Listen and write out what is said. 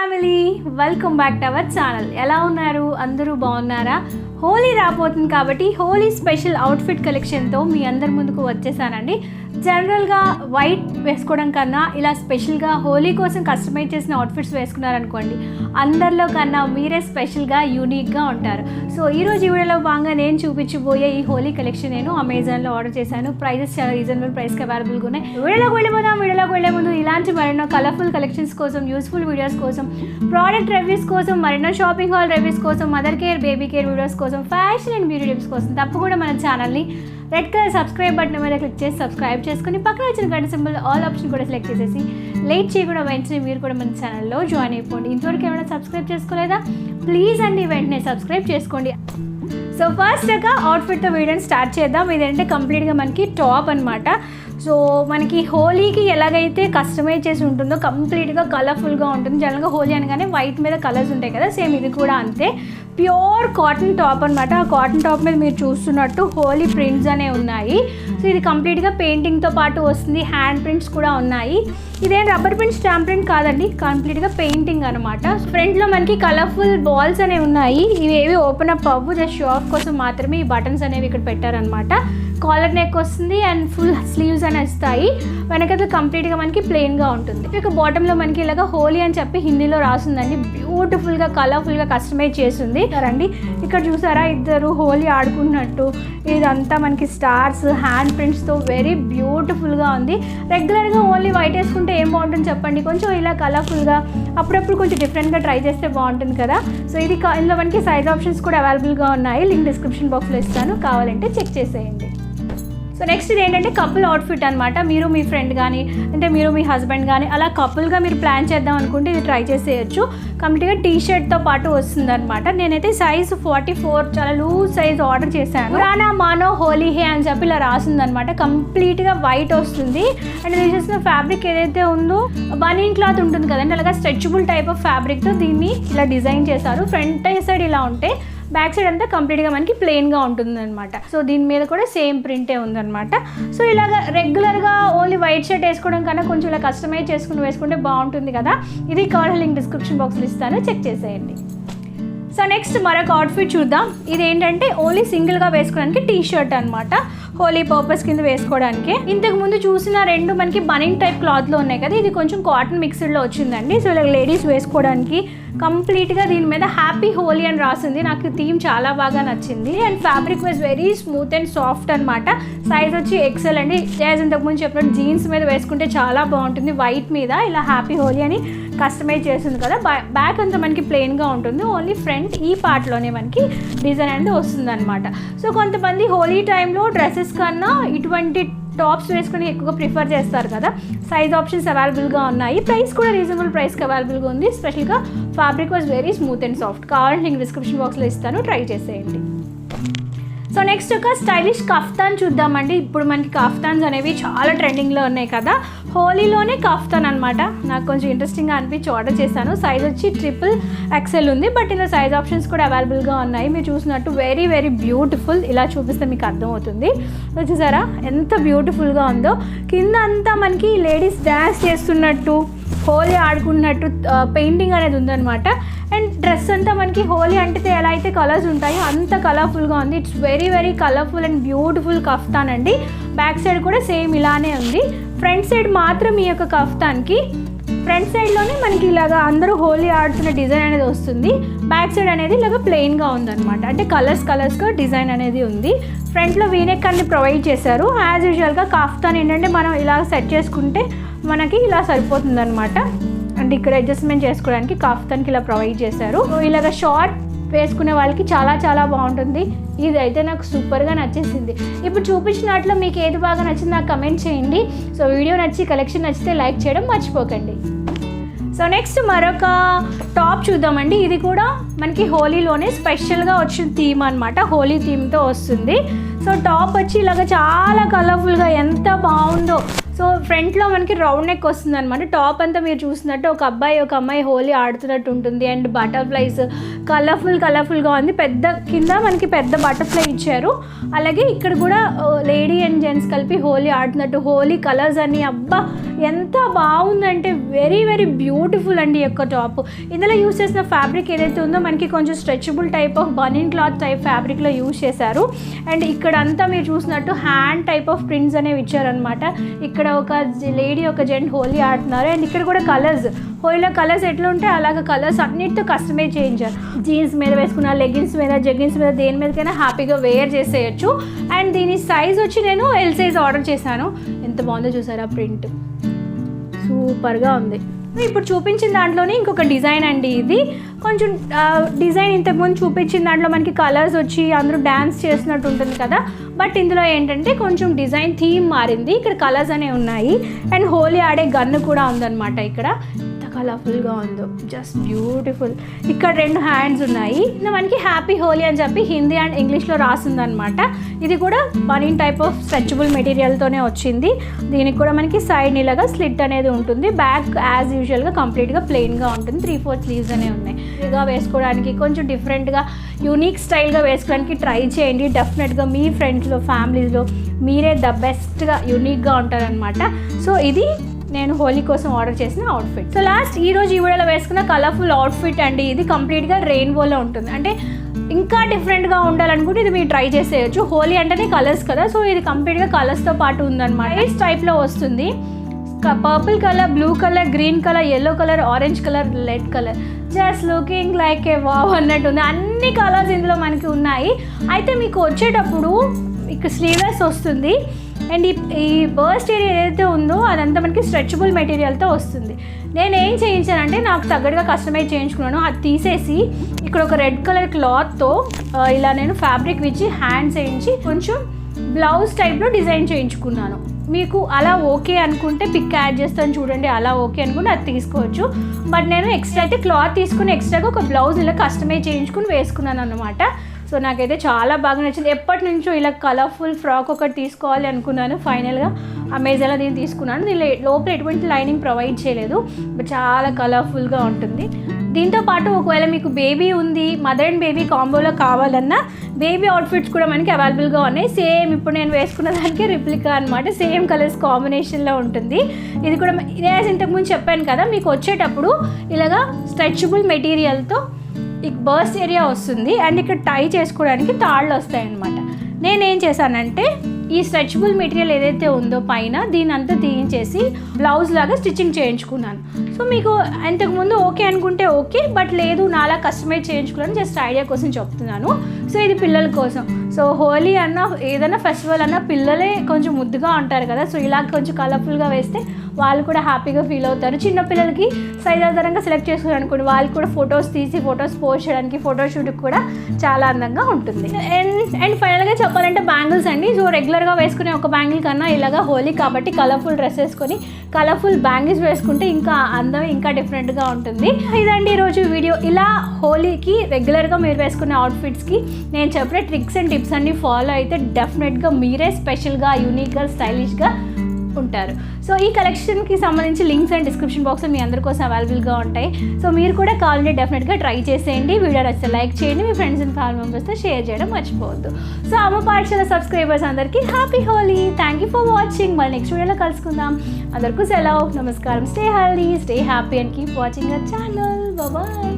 Family, welcome back to our channel. ఎలా ఉన్నారు? అందరూ బాగున్నారా? హోలీ రాబోతుంది కాబట్టి హోలీ స్పెషల్ అవుట్ఫిట్ కలెక్షన్తో మీ అందరి ముందుకు వచ్చేసానండి. జనరల్గా వైట్ వేసుకోవడం కన్నా ఇలా స్పెషల్గా హోలీ కోసం కస్టమైజ్ చేసిన అవుట్ఫిట్స్ వేసుకున్నారనుకోండి, అందరిలో కన్నా మీరే స్పెషల్గా యూనిక్గా ఉంటారు. సో ఈరోజు ఈ వీడియోలో భాగంగా నేను చూపించబోయే ఈ హోలీ కలెక్షన్ నేను అమెజాన్లో ఆర్డర్ చేశాను. ప్రైజెస్ చాలా రీజనబుల్ ప్రైస్కి అవైలబుల్గా ఉన్నాయి. వీడియోలోకి వెళ్ళే ముందు ఇలాంటి మరెన్నో కలర్ఫుల్ కలెక్షన్స్ కోసం, యూస్ఫుల్ వీడియోస్ కోసం, ప్రోడక్ట్ రివ్యూస్ కోసం, మరెన్నో షాపింగ్ హాల్ రివ్యూస్ కోసం, mother care, baby care videos కోసం, ఫ్యాషన్ అండ్ బ్యూటీ టిప్స్ కోసం తప్పకుండా మన ఛానల్ని రెడ్ కలర్ సబ్స్క్రైబ్ బటన్ మీద క్లిక్ చేసి సబ్స్క్రైబ్ చేసుకుని పక్కన వచ్చిన గంట సింబల్ ఆల్ ఆప్షన్ కూడా సెలెక్ట్ చేసేసి లేట్ చేయకుండా వెంటనే మీరు కూడా మన ఛానల్లో జాయిన్ అయిపోండి. ఇంతవరకు ఏమైనా సబ్స్క్రైబ్ చేసుకోలేదా? ప్లీజ్ అండి వెంటనే సబ్స్క్రైబ్ చేసుకోండి. సో ఫస్ట్ ఒక అవుట్ఫిట్తో వీడియోని స్టార్ట్ చేద్దాం. ఇదేంటే కంప్లీట్గా మనకి టాప్ అనమాట. సో మనకి హోలీకి ఎలాగైతే కస్టమైజ్ చేసి ఉంటుందో కంప్లీట్గా కలర్ఫుల్గా ఉంటుంది. జనరల్గా హోలీ అనగానే వైట్ మీద కలర్స్ ఉంటాయి కదా, సేమ్ ఇది కూడా అంతే. ప్యూర్ కాటన్ టాప్ అనమాట. ఆ కాటన్ టాప్ మీద మీరు చూస్తున్నట్టు హోలీ ప్రింట్స్ అనేవి ఉన్నాయి. సో ఇది కంప్లీట్గా పెయింటింగ్తో పాటు వస్తుంది. హ్యాండ్ ప్రింట్స్ కూడా ఉన్నాయి. ఇదేం రబ్బర్ ప్రింట్, స్టాంప్ ప్రింట్ కాదండి, కంప్లీట్గా పెయింటింగ్ అనమాట. ఫ్రంట్లో మనకి కలర్ఫుల్ బాల్స్ అనేవి ఉన్నాయి. ఇవి ఏవి ఓపెన్ అప్ అవ్వు, జస్ట్ షో ఆఫ్ కోసం మాత్రమే ఈ బటన్స్ అనేవి ఇక్కడ పెట్టారనమాట. కాలర్ నెక్ వస్తుంది అండ్ ఫుల్ స్లీవ్స్ అని వస్తాయి. వెనకైతే కంప్లీట్గా మనకి ప్లెయిన్గా ఉంటుంది. ఇక బాటంలో మనకి ఇలాగ హోలీ అని చెప్పి హిందీలో రాస్తుందండి. బ్యూటిఫుల్గా కలర్ఫుల్గా కస్టమైజ్ చేస్తుంది రండి. ఇక్కడ చూసారా ఇద్దరు హోలీ ఆడుకున్నట్టు. ఇదంతా మనకి స్టార్స్, హ్యాండ్ ప్రింట్స్తో వెరీ బ్యూటిఫుల్గా ఉంది. రెగ్యులర్గా ఓన్లీ వైట్ వేసుకుంటే ఏం బాగుంటుంది చెప్పండి? కొంచెం ఇలా కలర్ఫుల్గా అప్పుడప్పుడు కొంచెం డిఫరెంట్గా ట్రై చేస్తే బాగుంటుంది కదా. సో ఇది ఇందులో మనకి సైజ్ ఆప్షన్స్ కూడా అవైలబుల్గా ఉన్నాయి. లింక్ డిస్క్రిప్షన్ బాక్స్లో ఇస్తాను, కావాలంటే చెక్ చేసేయండి. సో నెక్స్ట్ ఇది ఏంటంటే కపుల్ అవుట్ఫిట్ అనమాట. మీరు మీ ఫ్రెండ్ కానీ అంటే మీరు మీ హస్బెండ్ కానీ అలా కపుల్గా మీరు ప్లాన్ చేద్దాం అనుకుంటే ఇది ట్రై చేసేయచ్చు. కంప్లీట్గా టీ షర్ట్తో పాటు వస్తుంది అనమాట. నేనైతే సైజ్ 44 చాలా లూజ్ సైజ్ ఆర్డర్ చేశాను. పురాణా మానో హోలీ హే అని చెప్పి ఇలా రాసింది అనమాట. కంప్లీట్గా వైట్ వస్తుంది. అండ్ నేను చేసిన ఫ్యాబ్రిక్ ఏదైతే ఉందో బనీన్ క్లాత్ ఉంటుంది కదండి, అలాగా స్ట్రెచబుల్ టైప్ ఆఫ్ ఫ్యాబ్రిక్తో దీన్ని ఇలా డిజైన్ చేశారు. ఫ్రంట్ సైడ్ ఇలా ఉంటే బ్యాక్ సైడ్ అంతా కంప్లీట్గా మనకి ప్లెయిన్గా ఉంటుంది అనమాట. సో దీని మీద కూడా సేమ్ ప్రింటే ఉందన్నమాట. సో ఇలాగ రెగ్యులర్గా ఓన్లీ వైట్ షర్ట్ వేసుకోవడం కన్నా కొంచెం ఇలా కస్టమైజ్ చేసుకుని వేసుకుంటే బాగుంటుంది కదా. ఇది కావాల్సిన లింక్ డిస్క్రిప్షన్ బాక్స్లో ఇస్తాను, చెక్ చేసేయండి. సో నెక్స్ట్ మరొక అవుట్ఫిట్ చూద్దాం. ఇది ఏంటంటే ఓన్లీ సింగిల్గా వేసుకోవడానికి టీ షర్ట్ అనమాట. హోలీ పర్పస్ కింద వేసుకోవడానికి. ఇంతకు ముందు చూసిన రెండు మనకి బనింగ్ టైప్ క్లాత్లో ఉన్నాయి కదా, ఇది కొంచెం కాటన్ మిక్స్డ్లో వచ్చిందండి. సో ఇలా లేడీస్ వేసుకోవడానికి కంప్లీట్గా దీని మీద హ్యాపీ హోలీ అని రాసింది. నాకు థీమ్ చాలా బాగా నచ్చింది. And fabric was very smooth and soft అనమాట. సైజ్ వచ్చి ఎక్సెల్ అండి. జైజ్ ఇంతకుముందు చెప్పినట్టు జీన్స్ మీద వేసుకుంటే చాలా బాగుంటుంది. వైట్ మీద ఇలా హ్యాపీ హోలీ అని కస్టమైజ్ చేస్తుంది కదా. బ్యాక్ అంతా మనకి ప్లెయిన్గా ఉంటుంది. ఓన్లీ ఫ్రంట్ ఈ పార్ట్లోనే మనకి డిజైన్ అనేది వస్తుంది అనమాట. సో కొంతమంది హోలీ టైంలో డ్రెస్సెస్ కన్నా ఇటువంటి టాప్స్ వేసుకుని ఎక్కువగా ప్రిఫర్ చేస్తారు కదా. సైజ్ ఆప్షన్స్ అవైలబుల్గా ఉన్నాయి. ప్రైస్ కూడా రీజనబుల్ ప్రైస్కి అవైలబుల్గా ఉంది. స్పెషల్గా fabric was very smooth and soft. కావాలంటే నేను డిస్క్రిప్షన్ బాక్స్లో ఇస్తాను, ట్రై చేసేయండి. సో నెక్స్ట్ ఒక స్టైలిష్ కఫ్తాన్ చూద్దామండి. ఇప్పుడు మనకి కఫ్తాన్స్ అనేవి చాలా ట్రెండింగ్లో ఉన్నాయి కదా. హోలీలోనే కఫ్తాన్ అనమాట. నాకు కొంచెం ఇంట్రెస్టింగ్గా అనిపించి ఆర్డర్ చేశాను. సైజ్ వచ్చి XXL ఉంది, బట్ ఇలా సైజ్ ఆప్షన్స్ కూడా అవైలబుల్గా ఉన్నాయి. మీరు చూసినట్టు వెరీ వెరీ బ్యూటిఫుల్. ఇలా చూపిస్తే మీకు అర్థమవుతుంది. చూసారా ఎంత బ్యూటిఫుల్గా ఉందో. కింద అంతా మనకి లేడీస్ డ్యాన్స్ చేస్తున్నట్టు, హోలీ ఆడుకున్నట్టు పెయింటింగ్ అనేది ఉందన్నమాట. అండ్ డ్రెస్ అంతా మనకి హోలీ అంటే ఎలా అయితే కలర్స్ ఉంటాయో అంత కలర్ఫుల్గా ఉంది. It's very very colourful and beautiful kaftan అండి. బ్యాక్ సైడ్ కూడా సేమ్ ఇలానే ఉంది. ఫ్రంట్ సైడ్ మాత్రం ఈ యొక్క కఫ్తాన్కి ఫ్రంట్ సైడ్లోనే మనకి ఇలాగా అందరూ హోలీ ఆడుతున్న డిజైన్ అనేది వస్తుంది. బ్యాక్ సైడ్ అనేది ఇలాగ ప్లెయిన్గా ఉందన్నమాట. అంటే కలర్స్గా డిజైన్ అనేది ఉంది. ఫ్రంట్లో వీనెక్ అన్ని ప్రొవైడ్ చేశారు. యాజ్ యూజువల్గా కఫ్తాన్ ఏంటంటే మనం ఇలా సెట్ చేసుకుంటే మనకి ఇలా సరిపోతుంది అనమాట. అంటే ఇక్కడ అడ్జస్ట్మెంట్ చేసుకోవడానికి కఫ్తాన్కి ఇలా ప్రొవైడ్ చేశారు. ఇలాగ షార్ట్ వేసుకునే వాళ్ళకి చాలా చాలా బాగుంటుంది. ఇది అయితే నాకు సూపర్గా నచ్చేసింది. ఇప్పుడు చూపించినట్లు మీకు ఏది బాగా నచ్చింది నాకు కమెంట్ చేయండి. సో వీడియో నచ్చి కలెక్షన్ నచ్చితే లైక్ చేయడం మర్చిపోకండి. సో నెక్స్ట్ మరొక టాప్ చూద్దామండి. ఇది కూడా మనకి హోలీలోనే స్పెషల్గా వచ్చిన థీమ్ అనమాట. హోలీ థీమ్తో వస్తుంది. సో టాప్ వచ్చి ఇలాగ చాలా కలర్ఫుల్గా ఎంత బాగుందో. సో ఫ్రంట్లో మనకి రౌండ్ నెక్ వస్తుంది అనమాట. టాప్ అంతా మీరు చూసినట్టు ఒక అబ్బాయి ఒక అమ్మాయి హోలీ ఆడుతున్నట్టు ఉంటుంది. అండ్ బటర్ఫ్లైస్ కలర్ఫుల్గా ఉంది. పెద్ద కింద మనకి పెద్ద బటర్ఫ్లై ఇచ్చారు. అలాగే ఇక్కడ కూడా లేడీ అండ్ జెంట్స్ కలిపి హోలీ ఆడుతున్నట్టు, హోలీ కలర్స్ అన్ని అబ్బా ఎంత బాగుందంటే వెరీ వెరీ బ్యూటిఫుల్ అండి ఈ యొక్క టాప్. ఇందులో యూస్ చేసిన ఫ్యాబ్రిక్ ఏదైతే ఉందో మనకి కొంచెం stretchable type of banian cloth type ఫ్యాబ్రిక్లో యూస్ చేశారు. అండ్ ఇక్కడ అంతా మీరు చూసినట్టు హ్యాండ్ టైప్ ఆఫ్ ప్రింట్స్ అనేవి ఇచ్చారనమాట. ఇక్కడ ఒక లేడీ ఒక జెంట్ హోలీ ఆడుతున్నారు. అండ్ ఇక్కడ కూడా కలర్స్, హోలీలో కలర్స్ ఎట్లా ఉంటే అలాగ కలర్స్ అన్నిటితో కస్టమైజ్ చేయించారు. జీన్స్ మీద వేసుకున్న, లెగిన్స్ మీద, జెగిన్స్ మీద, దేని మీదకైనా హ్యాపీగా వేర్ చేసేయచ్చు. అండ్ దీని సైజ్ వచ్చి నేను ఎల్ సైజ్ ఆర్డర్ చేశాను. ఎంత బాగుందో చూసారా, ప్రింట్ సూపర్గా ఉంది. ఇప్పుడు చూపించిన దాంట్లోనే ఇంకొక డిజైన్ అండి. ఇది కొంచెం డిజైన్ ఇంతకుముందు చూపించిన దాంట్లో మనకి కలర్స్ వచ్చి అందరూ డ్యాన్స్ చేస్తున్నట్టు ఉంటుంది కదా, బట్ ఇందులో ఏంటంటే కొంచెం డిజైన్ థీమ్ మారింది. ఇక్కడ కలర్స్ అనేవి ఉన్నాయి. అండ్ హోలీ ఆడే గన్ను కూడా ఉందన్నమాట. ఇక్కడ కలర్ఫుల్గా ఉందో, జస్ట్ బ్యూటిఫుల్. ఇక్కడ 2 హ్యాండ్స్ ఉన్నాయి. మనకి హ్యాపీ హోలీ అని చెప్పి హిందీ అండ్ ఇంగ్లీష్లో రాసిందనమాట. ఇది కూడా బనీన్ టైప్ ఆఫ్ స్ట్రెచబుల్ మెటీరియల్తోనే వచ్చింది. దీనికి కూడా మనకి సైడ్ ఇలాగా స్లిట్ అనేది ఉంటుంది. బ్యాక్ యాజ్ యూజువల్గా కంప్లీట్గా ప్లెయిన్గా ఉంటుంది. 3/4 స్లీవ్స్ అనేవి ఉన్నాయి. ఇదిగా వేసుకోవడానికి కొంచెం డిఫరెంట్గా యూనిక్ స్టైల్గా వేసుకోవడానికి ట్రై చేయండి. డెఫినెట్గా మీ ఫ్రెండ్స్లో, ఫ్యామిలీస్లో మీరే ద బెస్ట్గా యూనిక్గా ఉంటారనమాట. సో ఇది నేను హోలీ కోసం ఆర్డర్ చేసిన అవుట్ఫిట్. సో లాస్ట్ ఈరోజు ఈ వీడియోలో వేసుకున్న కలర్ఫుల్ అవుట్ఫిట్ అండి. ఇది కంప్లీట్గా రెయిన్బోలో ఉంటుంది. అంటే ఇంకా డిఫరెంట్గా ఉండాలనుకుంటే ఇది మీరు ట్రై చేసేయచ్చు. హోలీ అంటేనే కలర్స్ కదా, సో ఇది కంప్లీట్గా కలర్స్తో పాటు ఉందన్నమాట. ఐస్ టైప్లో వస్తుంది. Purple colour, blue colour, green colour, yellow colour, orange colour, red colour, just looking like ఏ వావ్ అన్నట్టు ఉంది. అన్ని కలర్స్ ఇందులో మనకి ఉన్నాయి. అయితే మీకు వచ్చేటప్పుడు ఇక్కడ స్లీవ్లెస్ వస్తుంది. అండ్ ఈ బర్స్ట్ ఏరియా ఏదైతే ఉందో అదంతా మనకి స్ట్రెచబుల్ మెటీరియల్తో వస్తుంది. నేను ఏం చేయించానంటే నాకు తగ్గట్టుగా కస్టమైజ్ చేయించుకున్నాను. అది తీసేసి ఇక్కడ ఒక రెడ్ కలర్ క్లాత్తో ఇలా నేను ఫ్యాబ్రిక్ ఇచ్చి హ్యాండ్స్ వేయించి కొంచెం బ్లౌజ్ టైప్లో డిజైన్ చేయించుకున్నాను. మీకు అలా ఓకే అనుకుంటే పిక్ యాడ్ చేస్తాను చూడండి. అలా ఓకే అనుకుంటే అది తీసుకోవచ్చు. బట్ నేను ఎక్స్ట్రా అయితే క్లాత్ తీసుకుని ఎక్స్ట్రాగా ఒక బ్లౌజ్ ఇలా కస్టమైజ్ చేయించుకుని వేసుకున్నాను అన్నమాట. సో నాకైతే చాలా బాగా నచ్చింది. ఎప్పటి నుంచో ఇలా కలర్ఫుల్ ఫ్రాక్ ఒకటి తీసుకోవాలి అనుకున్నాను. ఫైనల్గా అమెజాన్లో దీన్ని తీసుకున్నాను. దీని లోపల ఎటువంటి లైనింగ్ ప్రొవైడ్ చేయలేదు, బట్ చాలా కలర్ఫుల్గా ఉంటుంది. దీంతో పాటు ఒకవేళ మీకు బేబీ ఉంది, మదర్ అండ్ బేబీ కాంబోలో కావాలన్నా బేబీ అవుట్ఫిట్స్ కూడా మనకి అవైలబుల్గా ఉన్నాయి. సేమ్ ఇప్పుడు నేను వేసుకున్న దానికి రిప్లికా అనమాట. సేమ్ కలర్స్ కాంబినేషన్లో ఉంటుంది. ఇది కూడా నేను ఇంతకుముందు చెప్పాను కదా, మీకు వచ్చేటప్పుడు ఇలాగా స్ట్రెచబుల్ మెటీరియల్తో ఈ బర్స్ట్ ఏరియా వస్తుంది. అండ్ ఇక్కడ టై చేసుకోవడానికి తాళ్ళు వస్తాయన్నమాట. నేనేం చేశానంటే ఈ స్ట్రెచబుల్ మెటీరియల్ ఏదైతే ఉందో పైన దీని అంతా తీయించేసి బ్లౌజ్ లాగా స్టిచ్చింగ్ చేయించుకున్నాను. సో మీకు ఇంతకుముందు ఓకే అనుకుంటే ఓకే, బట్ లేదు నాలా కస్టమైజ్ చేయించుకున్నాను. జస్ట్ ఐడియా కోసం చెప్తున్నాను. సో ఇది పిల్లల కోసం. సో హోలీ అన్న ఏదైనా ఫెస్టివల్ అన్న పిల్లలే కొంచెం ముద్దుగా ఉంటారు కదా, సో ఇలా కొంచెం కలర్ఫుల్గా వేస్తే వాళ్ళు కూడా హ్యాపీగా ఫీల్ అవుతారు. చిన్నపిల్లలకి సైజ్ ఆధారంగా సెలెక్ట్ చేసుకుని అనుకోండి, వాళ్ళకి కూడా ఫొటోస్ తీసి ఫొటోస్ పోస్ట్ చేయడానికి ఫోటోషూట్కి కూడా చాలా అందంగా ఉంటుంది. అండ్ ఫైనల్గా చెప్పాలంటే బ్యాంగిల్స్ అండి. సో రెగ్యులర్గా వేసుకునే ఒక బ్యాంగిల్ కన్నా ఇలాగా హోలీ కాబట్టి కలర్ఫుల్ డ్రెస్ వేసుకొని కలర్ఫుల్ బ్యాంగిల్స్ వేసుకుంటే ఇంకా అందం ఇంకా డిఫరెంట్గా ఉంటుంది. ఇదండి ఈరోజు వీడియో. ఇలా హోలీకి రెగ్యులర్గా మీరు వేసుకునే అవుట్ఫిట్స్కి నేను చెప్పిన ట్రిక్స్ అండ్ టిప్స్ అన్ని ఫాలో అయితే డెఫినెట్గా మీరే స్పెషల్గా, యూనిక్గా, స్టైలిష్గా ఉంటారు. సో ఈ కలెక్షన్కి సంబంధించి లింక్స్ అండ్ డిస్క్రిప్షన్ బాక్స్లో మీ అందరి కోసం అవైలబుల్గా ఉంటాయి. సో మీరు కూడా కావాలంటే డెఫినెట్గా ట్రై చేసేయండి. వీడియో నచ్చితే లైక్ చేయండి, మీ ఫ్రెండ్స్ అండ్ ఫ్యామిలీ మెంబర్స్తో షేర్ చేయడం మర్చిపోవద్దు. సో అమ్మ పాఠశాల సబ్స్క్రైబర్స్ అందరికీ happy Holi. Thank you for watching. మళ్ళీ నెక్స్ట్ వీడియోలో కలుసుకుందాం. అందరికీ సెలవు, నమస్కారం. Stay healthy, stay happy and keep watching our channel. Bye.